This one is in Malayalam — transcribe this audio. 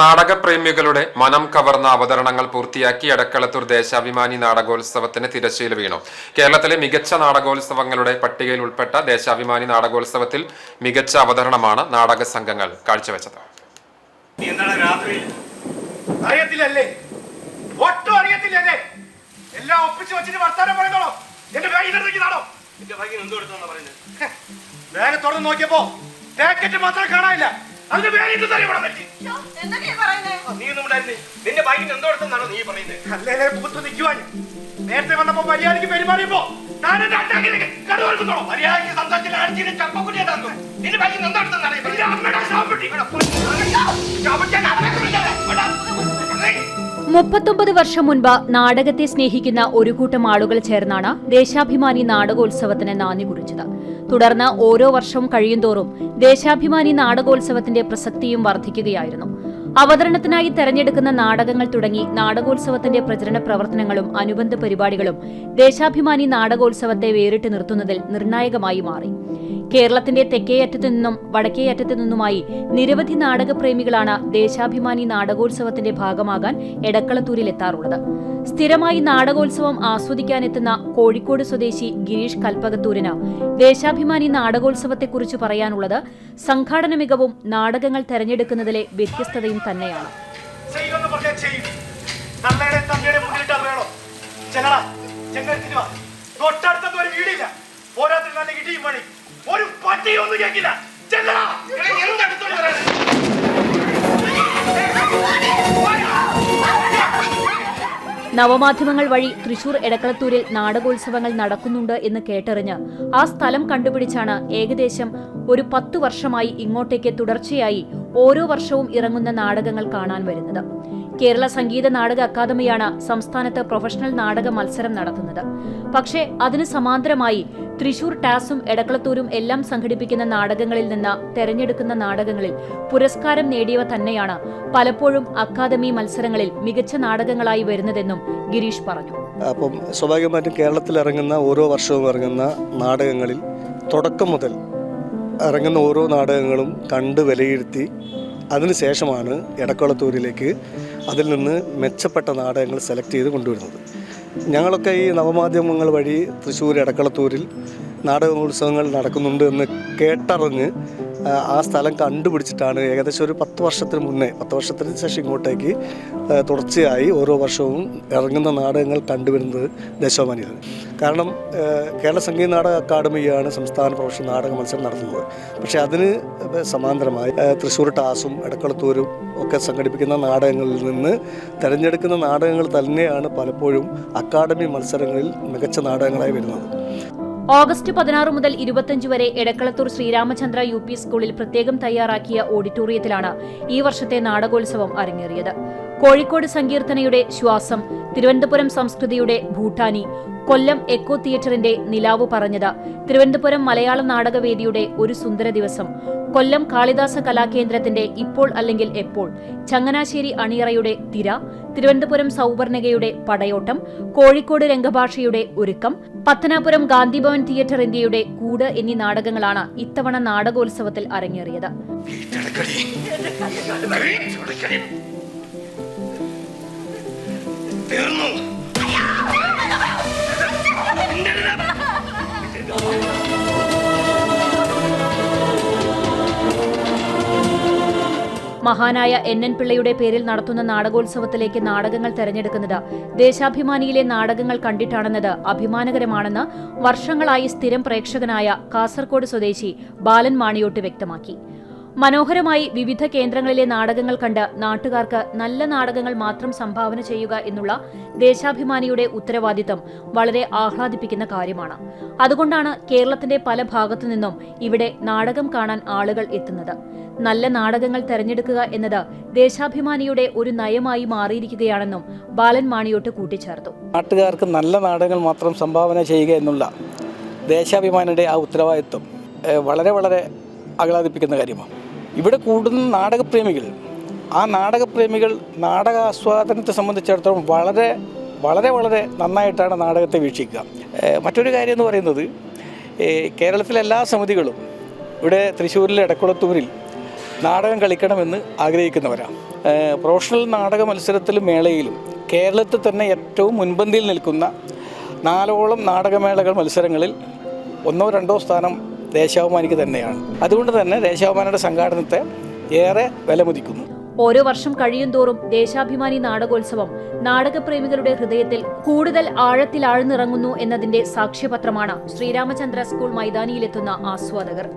നാടകപ്രേമികളുടെ മനം കവർന്ന അവതരണങ്ങൾ പൂർത്തിയാക്കി എടക്കളത്തൂർ ദേശാഭിമാനി നാടകോത്സവത്തിന് തിരശ്ശീല വീണു. കേരളത്തിലെ മികച്ച നാടകോത്സവങ്ങളുടെ പട്ടികയിൽ ഉൾപ്പെട്ട ദേശാഭിമാനി നാടകോത്സവത്തിൽ മികച്ച അവതരണമാണ് നാടക സംഘങ്ങൾ കാഴ്ചവെച്ചത്. നോക്കിയപ്പോ മാത്രം കാണാനില്ല. നേരത്തെ വന്നപ്പോ മര്യാദക്ക് പെരുമാറിയപ്പോ മുപ്പത്തൊമ്പത് വർഷം മുൻപ് നാടകത്തെ സ്നേഹിക്കുന്ന ഒരു കൂട്ടം ആളുകൾ ചേർന്നാണ് ദേശാഭിമാനി നാടകോത്സവത്തിന് നാന്ദി കുറിച്ചത്. തുടർന്ന് ഓരോ വർഷവും കഴിയുന്തോറും ദേശാഭിമാനി നാടകോത്സവത്തിന്റെ പ്രസക്തിയും വർദ്ധിക്കുകയായിരുന്നു. അവതരണത്തിനായി തെരഞ്ഞെടുക്കുന്ന നാടകങ്ങൾ തുടങ്ങി നാടകോത്സവത്തിന്റെ പ്രചരണ പ്രവർത്തനങ്ങളും അനുബന്ധ പരിപാടികളും ദേശാഭിമാനി നാടകോത്സവത്തെ വേറിട്ട് നിർത്തുന്നതിൽ നിർണായകമായി മാറി. കേരളത്തിന്റെ തെക്കേയറ്റത്തു നിന്നും വടക്കേയറ്റത്തു നിന്നുമായി നിരവധി നാടകപ്രേമികളാണ് ദേശാഭിമാനി നാടകോത്സവത്തിന്റെ ഭാഗമാകാൻ എടക്കളത്തൂരിലെത്താറുള്ളത്. സ്ഥിരമായി നാടകോത്സവം ആസ്വദിക്കാനെത്തുന്ന കോഴിക്കോട് സ്വദേശി ഗിരീഷ് കൽപ്പകത്തൂരിന് ദേശാഭിമാനി നാടകോത്സവത്തെക്കുറിച്ച് പറയാനുള്ളത് സംഘാടന മികവും നാടകങ്ങൾ തെരഞ്ഞെടുക്കുന്നതിലെ വ്യത്യസ്തതയും തന്നെയാണ്. ഒരു പട്ടിയൊന്നും കേൾക്കില്ല. നവമാധ്യമങ്ങൾ വഴി തൃശൂർ എടക്കളത്തൂരിൽ നാടകോത്സവങ്ങൾ നടക്കുന്നുണ്ട് എന്ന് കേട്ടറിഞ്ഞ് ആ സ്ഥലം കണ്ടുപിടിച്ചാണ് ഏകദേശം ഒരു 10 വർഷമായി ഇങ്ങോട്ടേക്ക് തുടർച്ചയായി ഓരോ വർഷവും ഇറങ്ങുന്ന നാടകങ്ങൾ കാണാൻ വരുന്നത്. കേരള സംഗീത നാടക അക്കാദമിയാണ് സംസ്ഥാനത്ത് പ്രൊഫഷണൽ നാടക മത്സരം നടത്തുന്നത്. പക്ഷേ അതിന് സമാന്തരമായി തൃശൂർ ടാസും എടക്കളത്തൂരും എല്ലാം സംഘടിപ്പിക്കുന്ന നാടകങ്ങളിൽ നിന്ന് തെരഞ്ഞെടുക്കുന്ന നാടകങ്ങളിൽ പുരസ്കാരം നേടിയവ തന്നെയാണ് പലപ്പോഴും അക്കാദമി മത്സരങ്ങളിൽ മികച്ച നാടകങ്ങളായി വരുന്നതെന്നും ഗിരീഷ് പറഞ്ഞു. അപ്പം സ്വാഭാവികമായിട്ടും കേരളത്തിൽ ഇറങ്ങുന്ന ഓരോ വർഷവും ഇറങ്ങുന്ന നാടകങ്ങളിൽ തുടക്കം മുതൽ ഇറങ്ങുന്ന ഓരോ നാടകങ്ങളും കണ്ട് വിലയിരുത്തി അതിനുശേഷമാണ് എടക്കളത്തൂരിലേക്ക് അതിൽ നിന്ന് മെച്ചപ്പെട്ട നാടകങ്ങൾ സെലക്ട് ചെയ്ത് കൊണ്ടുവരുന്നത്. ഞങ്ങളൊക്കെ ഈ നവമാധ്യമങ്ങൾ വഴി തൃശ്ശൂർ എടക്കളത്തൂരിൽ നാടകോത്സവങ്ങൾ നടക്കുന്നുണ്ട് എന്ന് കേട്ടറിഞ്ഞ് ആ സ്ഥലം കണ്ടുപിടിച്ചിട്ടാണ് ഏകദേശം ഒരു 10 വർഷത്തിന് മുന്നേ 10 വർഷത്തിന് ശേഷം ഇങ്ങോട്ടേക്ക് തുടർച്ചയായി ഓരോ വർഷവും ഇറങ്ങുന്ന നാടകങ്ങൾ കണ്ടുവരുന്നത് ദേശാഭിമാനിയാണ്. കാരണം കേരള സംഗീത നാടക അക്കാദമിയാണ് സംസ്ഥാന പ്രൊഫഷണൽ നാടക മത്സരം നടത്തുന്നത്. പക്ഷേ അതിന് സമാന്തരമായി തൃശ്ശൂർ ടാസും എടക്കളത്തൂരും ഒക്കെ സംഘടിപ്പിക്കുന്ന നാടകങ്ങളിൽ നിന്ന് തിരഞ്ഞെടുക്കുന്ന നാടകങ്ങൾ തന്നെയാണ് പലപ്പോഴും അക്കാദമി മത്സരങ്ങളിൽ മികച്ച നാടകങ്ങളായി വരുന്നത്. ഓഗസ്റ്റ് 16 മുതൽ 25 വരെ എടക്കളത്തൂർ ശ്രീരാമചന്ദ്ര UP സ്കൂളിൽ പ്രത്യേകം തയ്യാറാക്കിയ ഓഡിറ്റോറിയത്തിലാണ് ഈ വർഷത്തെ നാടകോത്സവം അരങ്ങേറിയത്. കോഴിക്കോട് സങ്കീർത്തനയുടെ ശ്വാസം, തിരുവനന്തപുരം സംസ്കൃതിയുടെ ഭൂട്ടാനി, കൊല്ലം എക്കോ തിയേറ്ററിന്റെ നിലാവ് പറഞ്ഞത്, തിരുവനന്തപുരം മലയാള നാടകവേദിയുടെ ഒരു സുന്ദര ദിവസം, കൊല്ലം കാളിദാസ കലാകേന്ദ്രത്തിന്റെ ഇപ്പോൾ അല്ലെങ്കിൽ എപ്പോൾ, ചങ്ങനാശ്ശേരി അണിയറയുടെ തിര, തിരുവനന്തപുരം സൗവർണികയുടെ പടയോട്ടം, കോഴിക്കോട് രംഗഭാഷയുടെ ഒരുക്കം, പത്തനാപുരം ഗാന്ധിഭവൻ തിയേറ്റർ ഇന്ത്യയുടെ കൂട് എന്നീ നാടകങ്ങളാണ് ഇത്തവണ നാടകോത്സവത്തിൽ അരങ്ങേറിയത്. മഹാനായ NN പിള്ളയുടെ പേരിൽ നടത്തുന്ന നാടകോത്സവത്തിലേക്ക് നാടകങ്ങൾ തെരഞ്ഞെടുക്കുന്നത് ദേശാഭിമാനിയിലെ നാടകങ്ങൾ കണ്ടിട്ടാണെന്നത് അഭിമാനകരമാണെന്ന് വർഷങ്ങളായി സ്ഥിരം പ്രേക്ഷകനായ കാസർകോട് സ്വദേശി ബാലൻ മാണിയോട്ട് വ്യക്തമാക്കി. മനോഹരമായി വിവിധ കേന്ദ്രങ്ങളിലെ നാടകങ്ങൾ കണ്ട് നാട്ടുകാർക്ക് നല്ല നാടകങ്ങൾ മാത്രം സംഭാവന ചെയ്യുക എന്നുള്ള ദേശാഭിമാനിയുടെ ഉത്തരവാദിത്തം വളരെ ആഹ്ലാദിപ്പിക്കുന്ന കാര്യമാണ്. അതുകൊണ്ടാണ് കേരളത്തിന്റെ പല ഭാഗത്തു നിന്നും ഇവിടെ നാടകം കാണാൻ ആളുകൾ എത്തുന്നത്. നല്ല നാടകങ്ങൾ തെരഞ്ഞെടുക്കുക എന്നത് ദേശാഭിമാനിയുടെ ഒരു നയമായി മാറിയിരിക്കുകയാണെന്നും ബാലൻ മാണിയോട്ട് കൂട്ടിച്ചേർത്തു. നാട്ടുകാർക്ക് നല്ല നാടകങ്ങൾ മാത്രം സംഭാവന ചെയ്യുക എന്നുള്ള ദേശാഭിമാനിയുടെ ആ ഉത്തരവാദിത്വം വളരെ വളരെ ആഹ്ലാദിപ്പിക്കുന്ന കാര്യമാണ്. ഇവിടെ കൂടുന്ന നാടകപ്രേമികൾ, ആ നാടകപ്രേമികൾ നാടകാസ്വാദനത്തെ സംബന്ധിച്ചിടത്തോളം വളരെ വളരെ വളരെ നന്നായിട്ടാണ് നാടകത്തെ വീക്ഷിക്കുക. മറ്റൊരു കാര്യം എന്ന് പറയുന്നത് കേരളത്തിലെ എല്ലാ സമിതികളും ഇവിടെ തൃശ്ശൂരിലെ എടക്കുളത്തൂരിൽ നാടകം കളിക്കണമെന്ന് ആഗ്രഹിക്കുന്നവരാണ്. പ്രൊഫഷണൽ നാടക മത്സരത്തിലും മേളയിലും കേരളത്തിൽ തന്നെ ഏറ്റവും മുൻപന്തിയിൽ നിൽക്കുന്ന 4ഓളം നാടകമേളകൾ മത്സരങ്ങളിൽ 1ഓ 2ഓ സ്ഥാനം ദേശാഭിമാനിക്ക് തന്നെയാണ്. അതുകൊണ്ട് തന്നെ ദേശാഭിമാനിയുടെ സംഘാടനത്തെ ഏറെ വിലമതിക്കുന്നു. ഓരോ വർഷം കഴിയുന്തോറും ദേശാഭിമാനി നാടകോത്സവം നാടകപ്രേമികളുടെ ഹൃദയത്തിൽ കൂടുതൽ ആഴത്തിൽ ആഴ്ന്നിറങ്ങുന്നു എന്നതിന്റെ സാക്ഷ്യപത്രമാണ് ശ്രീരാമചന്ദ്ര സ്കൂൾ മൈതാനിയിലെത്തുന്ന ആസ്വാദകർ.